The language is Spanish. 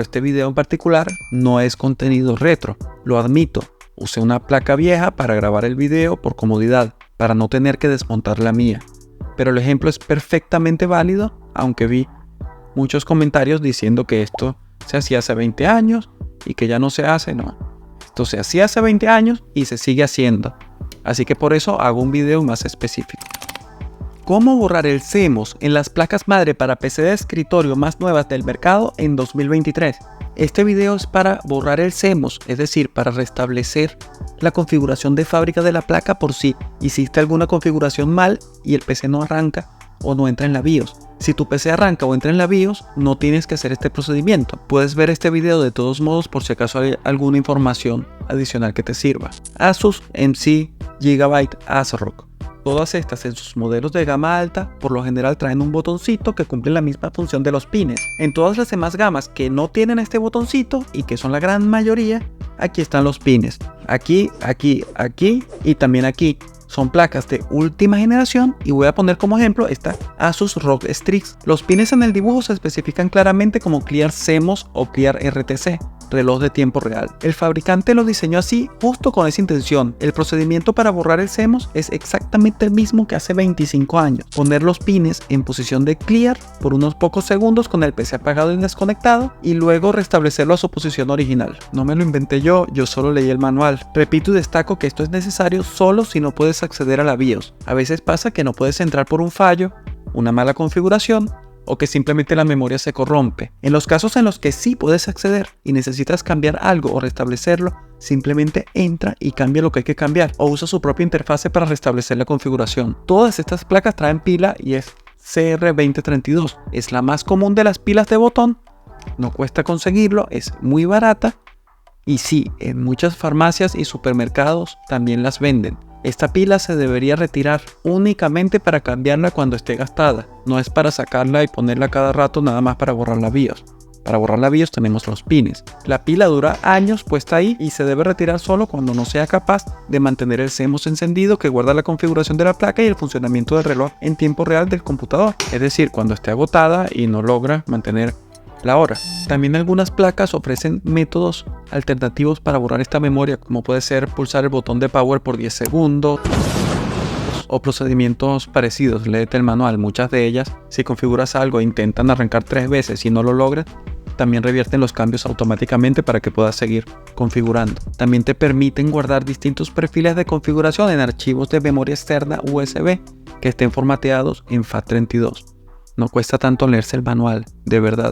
Este video en particular no es contenido retro, lo admito. Usé una placa vieja para grabar el video por comodidad, para no tener que desmontar la mía. Pero el ejemplo es perfectamente válido, aunque vi muchos comentarios diciendo que esto se hacía hace 20 años y que ya no se hace. No, esto se hacía hace 20 años y se sigue haciendo. Así que por eso hago un video más específico. ¿Cómo borrar el CMOS en las placas madre para PC de escritorio más nuevas del mercado en 2023? Este video es para borrar el CMOS, es decir, para restablecer la configuración de fábrica de la placa por si hiciste alguna configuración mal y el PC no arranca o no entra en la BIOS. Si tu PC arranca o entra en la BIOS, no tienes que hacer este procedimiento. Puedes ver este video de todos modos por si acaso hay alguna información adicional que te sirva. Asus MC Gigabyte ASRock. Todas estas en sus modelos de gama alta por lo general traen un botoncito que cumple la misma función de los pines. En todas las demás gamas que no tienen este botoncito y que son la gran mayoría, aquí están los pines. Aquí, aquí, aquí y también aquí. Son placas de última generación y voy a poner como ejemplo esta Asus ROG Strix. Los pines en el dibujo se especifican claramente como Clear CMOS o Clear RTC, reloj de tiempo real. El fabricante lo diseñó así justo con esa intención. El procedimiento para borrar el CMOS es exactamente el mismo que hace 25 años. Poner los pines en posición de Clear por unos pocos segundos con el PC apagado y desconectado y luego restablecerlo a su posición original. No me lo inventé yo solo leí el manual. Repito y destaco que esto es necesario solo si no puedes acceder a la BIOS. A veces pasa que no puedes entrar por un fallo, una mala configuración o que simplemente la memoria se corrompe. En los casos en los que sí puedes acceder y necesitas cambiar algo o restablecerlo, simplemente entra y cambia lo que hay que cambiar o usa su propia interfase para restablecer la configuración. Todas estas placas traen pila y es CR2032. Es la más común de las pilas de botón, no cuesta conseguirlo, es muy barata y sí, en muchas farmacias y supermercados también las venden. Esta pila se debería retirar únicamente para cambiarla cuando esté gastada. No es para sacarla y ponerla cada rato nada más para borrar la BIOS. Para borrar la BIOS tenemos los pines. La pila dura años puesta ahí y se debe retirar solo cuando no sea capaz de mantener el CMOS encendido que guarda la configuración de la placa y el funcionamiento del reloj en tiempo real del computador. Es decir, cuando esté agotada y no logra mantener la hora. También algunas placas ofrecen métodos alternativos para borrar esta memoria, como puede ser pulsar el botón de power por 10 segundos o procedimientos parecidos. Léete el manual. Muchas de ellas, si configuras algo e intentan arrancar 3 veces y no lo logras, también revierten los cambios automáticamente para que puedas seguir configurando. También te permiten guardar distintos perfiles de configuración en archivos de memoria externa USB que estén formateados en FAT32. No cuesta tanto leerse el manual, de verdad.